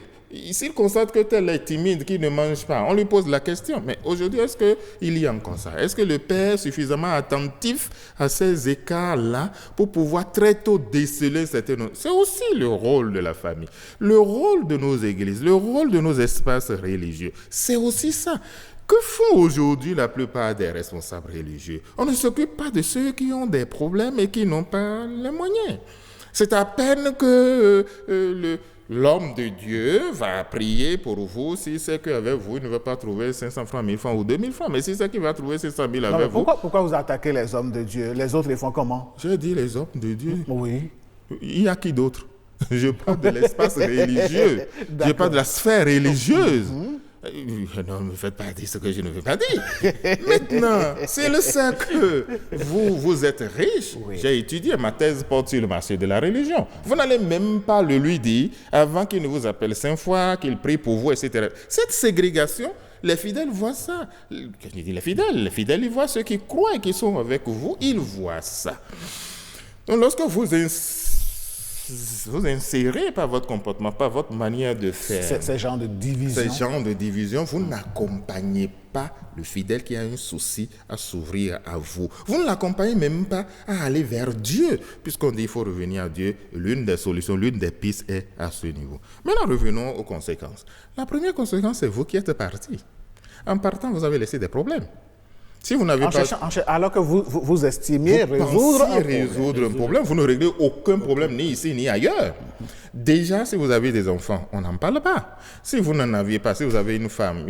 S'il constate que tel est timide, qu'il ne mange pas, on lui pose la question. Mais aujourd'hui, est-ce qu'il y a encore ça? Est-ce que le père est suffisamment attentif à ces écarts-là pour pouvoir très tôt déceler certaines... C'est aussi le rôle de la famille, le rôle de nos églises, le rôle de nos espaces religieux. C'est aussi ça. Que font aujourd'hui la plupart des responsables religieux? On ne s'occupe pas de ceux qui ont des problèmes et qui n'ont pas les moyens. C'est à peine que l'homme de Dieu va prier pour vous si c'est qu'avec vous, il ne va pas trouver 500 francs, 1000 francs ou 2000 francs. Mais si c'est qu'il va trouver 500 000 avec vous... Pourquoi vous attaquez les hommes de Dieu? Les autres les font comment? J'ai dit les hommes de Dieu. Oui. Il y a qui d'autre? Je parle de l'espace religieux. Je parle de la sphère religieuse. Non, ne me faites pas dire ce que je ne veux pas dire. Maintenant, c'est le fait que vous êtes riche. Oui. J'ai étudié, ma thèse porte sur le marché de la religion. Vous n'allez même pas le lui dire avant qu'il ne vous appelle 5 fois, qu'il prie pour vous, etc. Cette ségrégation, les fidèles voient ça. Je dis les fidèles, ils voient ceux qui croient et qui sont avec vous, ils voient ça. Donc, lorsque vous insérez par votre comportement, par votre manière de faire ces genres de division, vous n'accompagnez pas le fidèle qui a un souci à s'ouvrir à vous. Vous ne l'accompagnez même pas à aller vers Dieu, puisqu'on dit qu'il faut revenir à Dieu. L'une des solutions, l'une des pistes est à ce niveau. Maintenant, revenons aux conséquences. La première conséquence, c'est vous qui êtes parti. En partant, vous avez laissé des problèmes. Si vous n'avez pas... Alors que vous estimiez résoudre un problème, vous ne réglez aucun problème ni ici ni ailleurs. Déjà, si vous avez des enfants, on n'en parle pas. Si vous n'en aviez pas, si vous avez une femme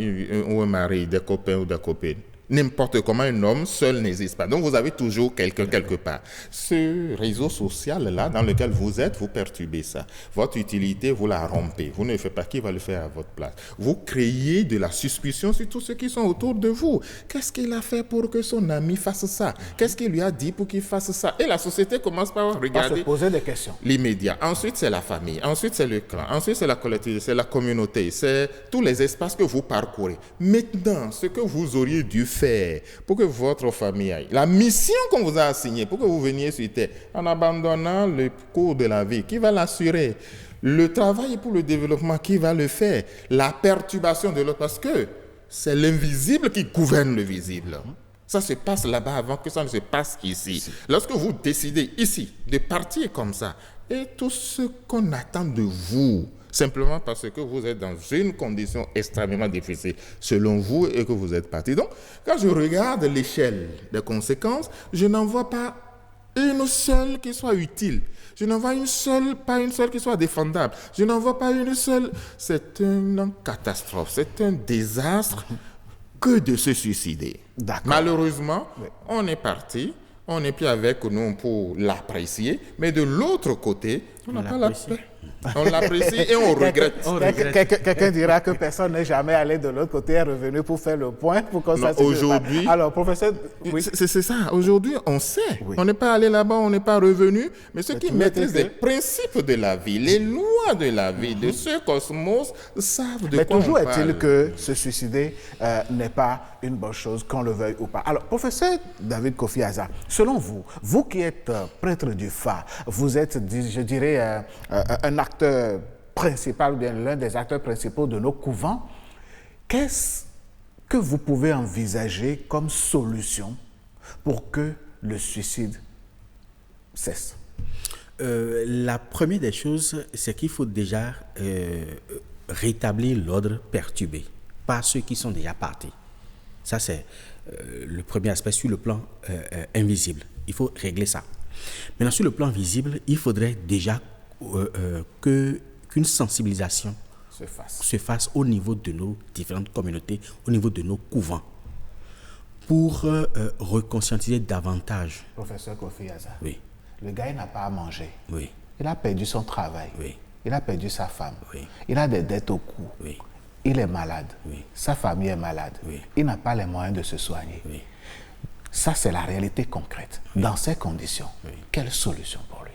ou un mari, des copains ou des copines, n'importe comment un homme seul n'existe pas. Donc vous avez toujours quelqu'un quelque part. Ce réseau social-là dans lequel vous êtes, vous perturbez ça. Votre utilité, vous la rompez. Vous ne faites pas, qui va le faire à votre place? Vous créez de la suspicion sur tous ceux qui sont autour de vous. Qu'est-ce qu'il a fait pour que son ami fasse ça? Qu'est-ce qu'il lui a dit pour qu'il fasse ça? Et la société commence par regarder... se poser des questions. L'immédiat. Ensuite, c'est la famille. Ensuite, c'est le clan. Ensuite, c'est la collectivité, c'est la communauté. C'est tous les espaces que vous parcourez. Maintenant, ce que vous auriez dû faire pour que votre famille aille, la mission qu'on vous a assignée pour que vous veniez sur terre, en abandonnant le cours de la vie, qui va l'assurer? Le travail pour le développement, qui va le faire? La perturbation de l'autre, parce que c'est l'invisible qui gouverne le visible. Ça se passe là-bas avant que ça ne se passe ici. Lorsque vous décidez ici de partir comme ça, et tout ce qu'on attend de vous, simplement parce que vous êtes dans une condition extrêmement difficile, selon vous, et que vous êtes parti. Donc, quand je regarde l'échelle des conséquences, je n'en vois pas une seule qui soit utile. Je n'en vois pas une seule qui soit défendable. Je n'en vois pas une seule. C'est une catastrophe, c'est un désastre que de se suicider. D'accord. Malheureusement, on est parti, on n'est plus avec nous pour l'apprécier, mais de l'autre côté, on n'a pas la paix. On l'apprécie et on regrette. Quelqu'un dira que personne n'est jamais allé de l'autre côté et est revenu pour faire le point, pour qu'on sache. Aujourd'hui, alors, professeur, oui. c'est ça. Aujourd'hui, on sait. Oui. On n'est pas allé là-bas, on n'est pas revenu. Mais ceux qui maîtrisent que- les principes de la vie, les lois de la vie, de ce cosmos, savent de Mais quoi toujours on est-il parle. que se suicider n'est pas une bonne chose, qu'on le veuille ou pas. Alors, professeur David Kofi Aza, selon vous, vous qui êtes prêtre du Fa, vous êtes, je dirais, un acteur principal, ou bien l'un des acteurs principaux de nos couvents, qu'est-ce que vous pouvez envisager comme solution pour que le suicide cesse? La première des choses, c'est qu'il faut déjà rétablir l'ordre perturbé par ceux qui sont déjà partis. Ça, c'est le premier aspect sur le plan invisible. Il faut régler ça. Maintenant, sur le plan visible, il faudrait déjà qu'une sensibilisation se fasse au niveau de nos différentes communautés, au niveau de nos couvents, pour reconscientiser davantage. Professeur Kofi Aza, Oui, le gars, il n'a pas à manger. oui, Il a perdu son travail. oui, Il a perdu sa femme. Oui. Il a des dettes au cou. oui, Il est malade. Oui. Sa famille est malade. Oui. Il n'a pas les moyens de se soigner. oui. Ça, c'est la réalité concrète. Dans ces conditions, quelle solution pour lui?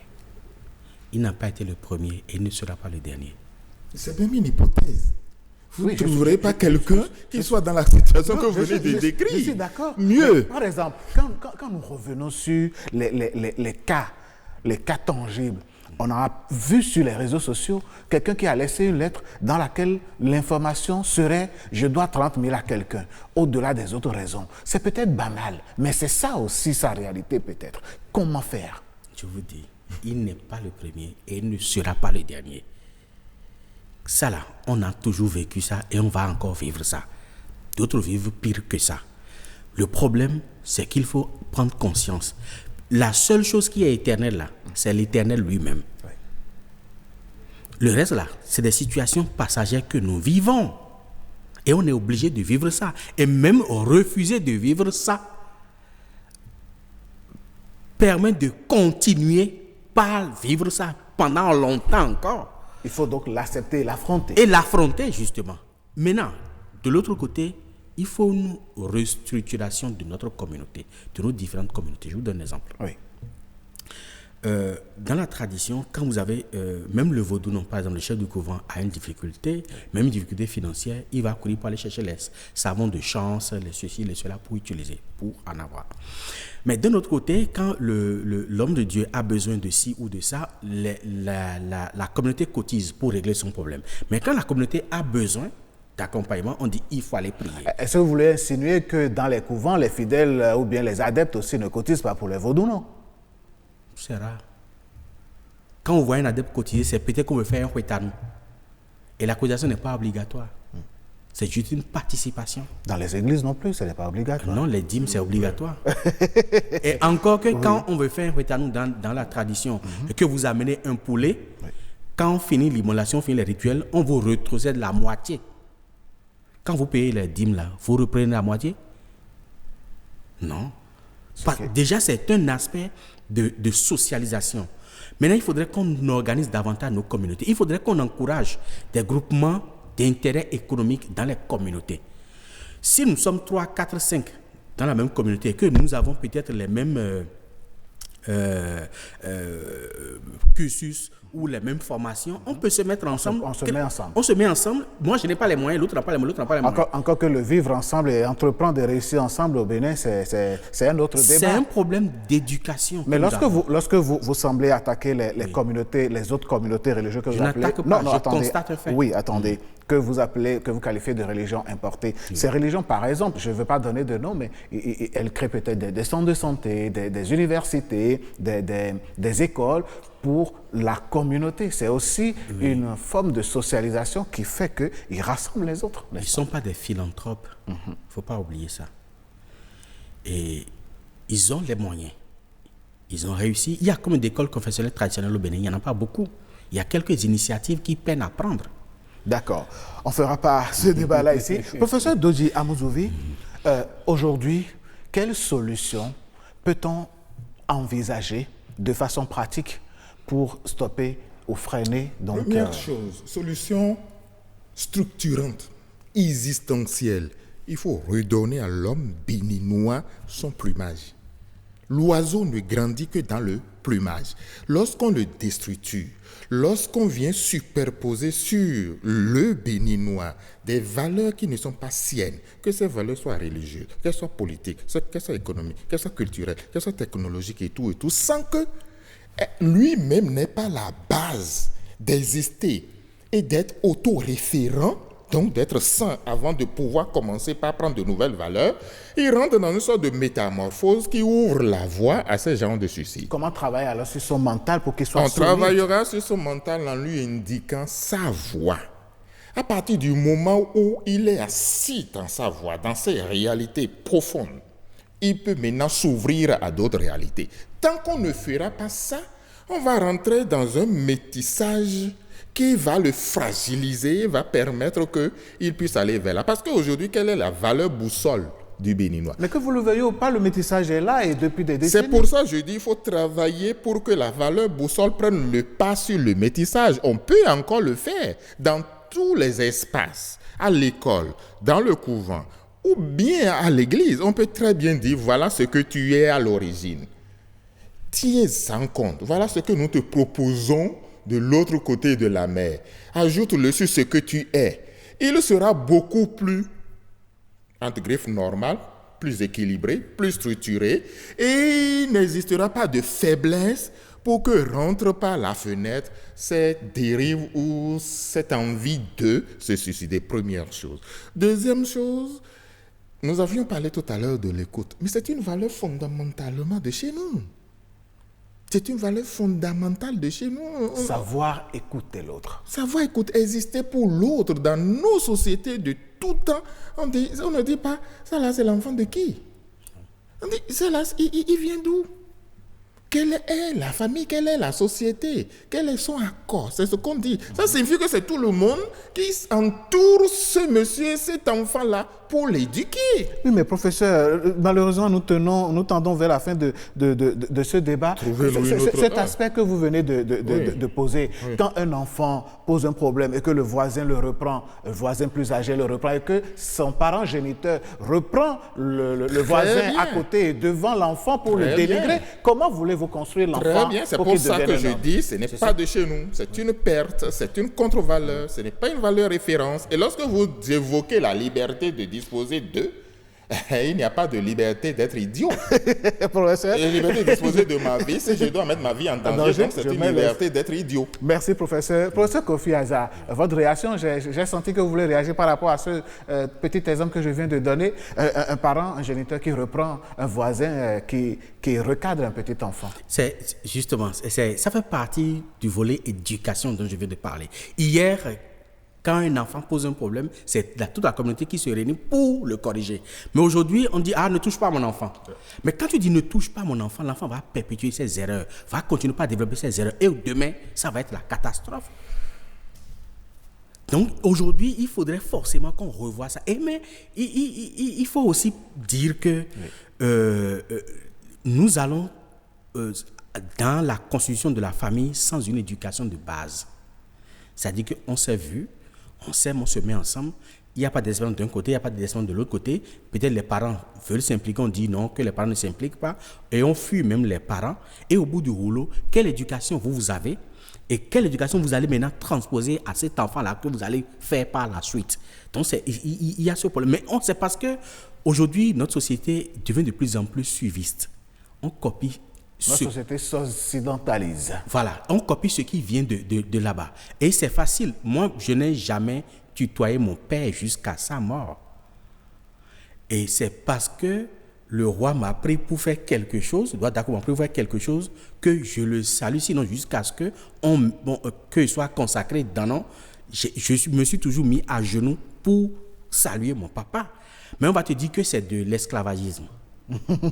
Il n'a pas été le premier et il ne sera pas le dernier. C'est même une hypothèse. Vous Oui, ne je suis- trouverez pas quelqu'un qui soit dans la situation que vous venez de décrire. Je suis d'accord. Mieux. Mais, par exemple, quand nous revenons sur les cas tangibles, on a vu sur les réseaux sociaux quelqu'un qui a laissé une lettre dans laquelle l'information serait « je dois 30 000 à quelqu'un », au-delà des autres raisons. C'est peut-être banal, mais c'est ça aussi sa réalité peut-être. Comment faire? Je vous dis, il n'est pas le premier et il ne sera pas le dernier. Ça là, on a toujours vécu ça et on va encore vivre ça. D'autres vivent pire que ça. Le problème, c'est qu'il faut prendre conscience. La seule chose qui est éternelle là, c'est l'Éternel lui-même. Le reste là, c'est des situations passagères que nous vivons. Et on est obligé de vivre ça. Et même refuser de vivre ça permet de continuer par vivre ça pendant longtemps encore. Il faut donc l'accepter, l'affronter. Et l'affronter justement. Maintenant, de l'autre côté, il faut une restructuration de notre communauté, de nos différentes communautés. Je vous donne un exemple. Oui. Dans la tradition, quand vous avez, même le vaudou, non, par exemple, le chef du couvent a une difficulté, même une difficulté financière, il va courir pour aller chercher les savons de chance, les ceci, les cela pour utiliser, pour en avoir. Mais d'un autre côté, quand l'homme de Dieu a besoin de ci ou de ça, la communauté cotise pour régler son problème. Mais quand la communauté a besoin d'accompagnement, on dit il faut aller prier. Est-ce que vous voulez insinuer que dans les couvents, les fidèles ou bien les adeptes aussi ne cotisent pas pour les vaudous, non? C'est rare. Quand on voit un adepte cotiser, c'est peut-être qu'on veut faire un huetanou. Et la cotisation n'est pas obligatoire. C'est juste une participation. Dans les églises non plus, ce n'est pas obligatoire. Non, les dîmes, c'est obligatoire. Et encore que quand on veut faire un huetanou dans la tradition, et que vous amenez un poulet, quand on finit l'immolation, on finit les rituels, on vous rétrocède la moitié. Quand vous payez les dîmes, là, vous reprenez la moitié? Non. Déjà, c'est un aspect de socialisation. Maintenant, il faudrait qu'on organise davantage nos communautés. Il faudrait qu'on encourage des groupements d'intérêt économique dans les communautés. Si nous sommes 3, 4, 5 dans la même communauté et que nous avons peut-être les mêmes cursus ou les mêmes formations, on peut se mettre ensemble. On se met ensemble. On se met ensemble. Moi, je n'ai pas les moyens, l'autre n'a pas les moyens, l'autre n'a pas les moyens. Encore que le vivre ensemble et entreprendre et réussir ensemble au Bénin, c'est un autre débat. C'est un problème d'éducation. Mais lorsque vous semblez attaquer les communautés, les autres communautés religieuses que vous appelez... n'attaque pas, je constate un fait. Oui, attendez. Que vous qualifiez de religion importée. Ces religions, par exemple, je ne veux pas donner de nom, mais elles créent peut-être des centres de santé, des universités, des écoles pour la communauté. C'est aussi une forme de socialisation qui fait qu'ils rassemblent les autres. Ils ne sont pas des philanthropes. Il ne faut pas oublier ça. Et ils ont les moyens. Ils ont réussi. Il y a combien d'écoles confessionnelles traditionnelles au Bénin? Il n'y en a pas beaucoup. Il y a quelques initiatives qui peinent à prendre. D'accord. On ne fera pas ce débat-là ici. Professeur Dodji Amouzovi, aujourd'hui, quelle solution peut-on envisager de façon pratique pour stopper ou freiner donc, Première chose, solution structurante, existentielle. Il faut redonner à l'homme béninois son plumage. L'oiseau ne grandit que dans le plumage. Lorsqu'on le déstructure, lorsqu'on vient superposer sur le béninois des valeurs qui ne sont pas siennes, que ces valeurs soient religieuses, qu'elles soient politiques, qu'elles soient économiques, qu'elles soient culturelles, qu'elles soient technologiques et tout, sans que lui-même n'ait pas la base d'exister et d'être autoréférent, donc d'être sain avant de pouvoir commencer par prendre de nouvelles valeurs, il rentre dans une sorte de métamorphose qui ouvre la voie à ce genre de suicide. comment travailler alors sur son mental pour qu'il soit solide? Travaillera sur son mental en lui indiquant sa voie. À partir du moment où il est assis dans sa voie, dans ses réalités profondes, il peut maintenant s'ouvrir à d'autres réalités. Tant qu'on ne fera pas ça, on va rentrer dans un métissage qui va le fragiliser, va permettre qu'il puisse aller vers là. Parce qu'aujourd'hui, quelle est la valeur boussole du béninois? Mais que vous le veuillez ou pas, le métissage est là et depuis des décennies. C'est pour ça que je dis qu'il faut travailler pour que la valeur boussole prenne le pas sur le métissage. On peut encore le faire dans tous les espaces, à l'école, dans le couvent, ou bien à l'église. On peut très bien dire, voilà ce que tu es à l'origine. Tiens en compte, voilà ce que nous te proposons de l'autre côté de la mer. Ajoute-le sur ce que tu es. Il sera beaucoup plus, entre griffes, normal, plus équilibré, plus structuré, et il n'existera pas de faiblesse pour que rentre par la fenêtre cette dérive ou cette envie de se suicider. Première chose. Deuxième chose, nous avions parlé tout à l'heure de l'écoute, mais c'est une valeur fondamentalement de chez nous. C'est une valeur fondamentale de chez nous. Savoir écouter l'autre. Savoir écouter, exister pour l'autre dans nos sociétés de tout temps. On ne dit pas, ça là c'est l'enfant de qui? On dit, ça là, il vient d'où? Quelle est la famille? Quelle est la société? Quel est son accord? C'est ce qu'on dit. Ça signifie que c'est tout le monde qui entoure ce monsieur, cet enfant-là, pour l'éduquer. Oui, mais professeur, malheureusement, nous tendons vers la fin de ce débat. Cet aspect que vous venez de poser, quand un enfant pose un problème et que le voisin le reprend, le voisin plus âgé le reprend et que son parent géniteur reprend le voisin à côté, devant l'enfant pour le dénigrer, comment voulez-vous construire l'enfant? Très bien, c'est pour ça que je dis, ce n'est pas de chez nous, c'est une perte, c'est une contre-valeur, ce n'est pas une valeur référence. Et lorsque vous évoquez la liberté de disposer d'eux, il n'y a pas de liberté d'être idiot. Professeur. Et liberté de disposer de ma vie, si je dois mettre ma vie en danger, donc c'est une liberté d'être idiot. Merci, professeur. Professeur Kofi Aza, votre réaction, j'ai senti que vous voulez réagir par rapport à ce petit exemple que je viens de donner. Un parent, un géniteur qui reprend un voisin qui recadre un petit enfant. C'est justement, ça fait partie du volet éducation dont je viens de parler. Hier, quand un enfant pose un problème, c'est toute la communauté qui se réunit pour le corriger. Mais aujourd'hui, on dit, ne touche pas mon enfant. Mais quand tu dis ne touche pas mon enfant, l'enfant va perpétuer ses erreurs, va continuer à développer ses erreurs. Et demain, ça va être la catastrophe. Donc aujourd'hui, il faudrait forcément qu'on revoie ça. Mais il faut aussi dire que nous allons dans la constitution de la famille sans une éducation de base. C'est-à-dire qu'on s'est vu, on s'aime, on se met ensemble, il n'y a pas d'espérance d'un côté, il n'y a pas d'espérance de l'autre côté. Peut-être les parents veulent s'impliquer, on dit non, que les parents ne s'impliquent pas, et on fuit même les parents. Et au bout du rouleau, quelle éducation vous avez et quelle éducation vous allez maintenant transposer à cet enfant-là que vous allez faire par la suite. Donc il y a ce problème. Mais c'est parce qu'aujourd'hui, notre société devient de plus en plus suiviste. On copie. Notre société s'occidentalise. Voilà, on copie ce qui vient de là-bas. Et c'est facile. Moi, je n'ai jamais tutoyé mon père jusqu'à sa mort. Et c'est parce que le roi m'a pris pour faire quelque chose, le roi d'accord m'a pris pour faire quelque chose, que je le salue, sinon jusqu'à ce qu'il soit consacré dans non. Je me suis toujours mis à genoux pour saluer mon papa. Mais on va te dire que c'est de l'esclavagisme.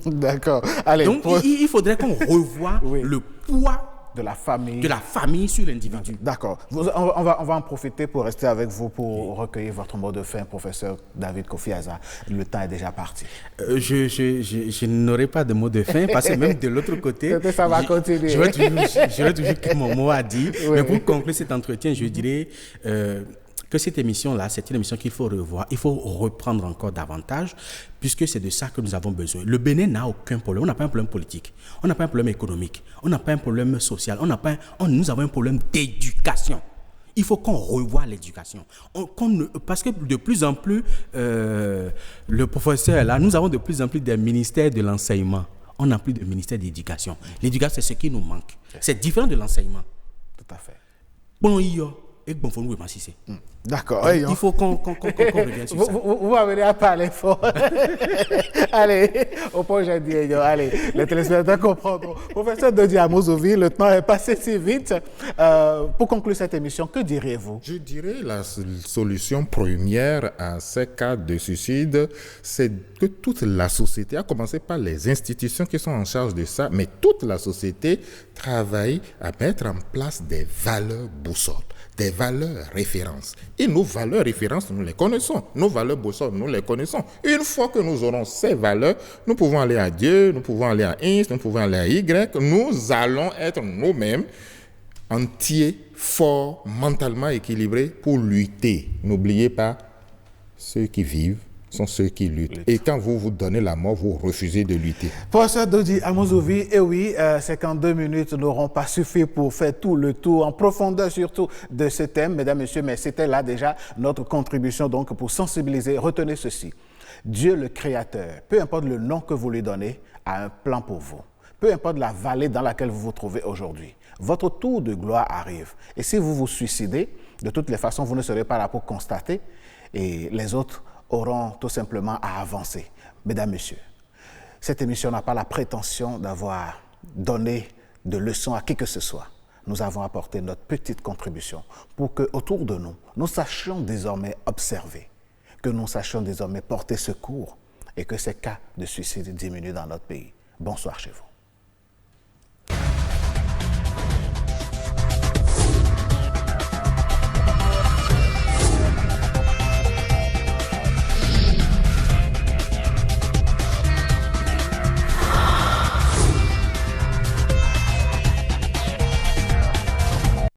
D'accord. Allez, donc, il faudrait qu'on revoie le poids de la famille. De la famille sur l'individu. D'accord. On va en profiter pour rester avec vous pour recueillir votre mot de fin, professeur David Kofi Aza. Le temps est déjà parti. Je n'aurai pas de mot de fin parce que même de l'autre côté, ça va continuer. J'aurais toujours que mon mot a dit. Oui, mais pour conclure cet entretien, je dirais que cette émission-là, c'est une émission qu'il faut revoir. Il faut reprendre encore davantage puisque c'est de ça que nous avons besoin. Le Bénin n'a aucun problème. On n'a pas un problème politique. On n'a pas un problème économique. On n'a pas un problème social. Nous avons un problème d'éducation. Il faut qu'on revoie l'éducation. Parce que de plus en plus, le professeur là, nous avons de plus en plus des ministères de l'enseignement. On n'a plus de ministère d'éducation. L'éducation, c'est ce qui nous manque. C'est différent de l'enseignement. Tout à fait. Bon, et bon, faut nous émanciper. D'accord. Il faut qu'on revienne sur ça. Vous m'avez à parler fort. Allez, au point j'ai dit, allez, les téléspectateurs comprendront. Professeur Dodi Amozovi, le temps est passé si vite. Pour conclure cette émission, que diriez-vous? Je dirais la solution première à ces cas de suicide, c'est que toute la société, à commencer par les institutions qui sont en charge de ça, mais toute la société travaille à mettre en place des valeurs boussoles, des valeurs références. Et nos valeurs références, nous les connaissons. Nos valeurs boussoles, nous les connaissons. Une fois que nous aurons ces valeurs, nous pouvons aller à Dieu, nous pouvons aller à X, nous pouvons aller à Y. Nous allons être nous-mêmes entiers, forts, mentalement équilibrés pour lutter. N'oubliez pas, ceux qui vivent sont ceux qui luttent. Et quand vous vous donnez la mort, vous refusez de lutter. Professeur Dodi Amozovi, et oui, c'est qu'en 2 minutes n'auront pas suffi pour faire tout le tour, en profondeur surtout, de ce thème, mesdames, messieurs, mais c'était là déjà notre contribution donc pour sensibiliser. Retenez ceci, Dieu le Créateur, peu importe le nom que vous lui donnez, a un plan pour vous. Peu importe la vallée dans laquelle vous vous trouvez aujourd'hui, votre tour de gloire arrive. Et si vous vous suicidez, de toutes les façons, vous ne serez pas là pour constater, et les autres auront tout simplement à avancer. Mesdames, Messieurs, cette émission n'a pas la prétention d'avoir donné de leçons à qui que ce soit. Nous avons apporté notre petite contribution pour que, autour de nous, nous sachions désormais observer, que nous sachions désormais porter secours et que ces cas de suicide diminuent dans notre pays. Bonsoir chez vous.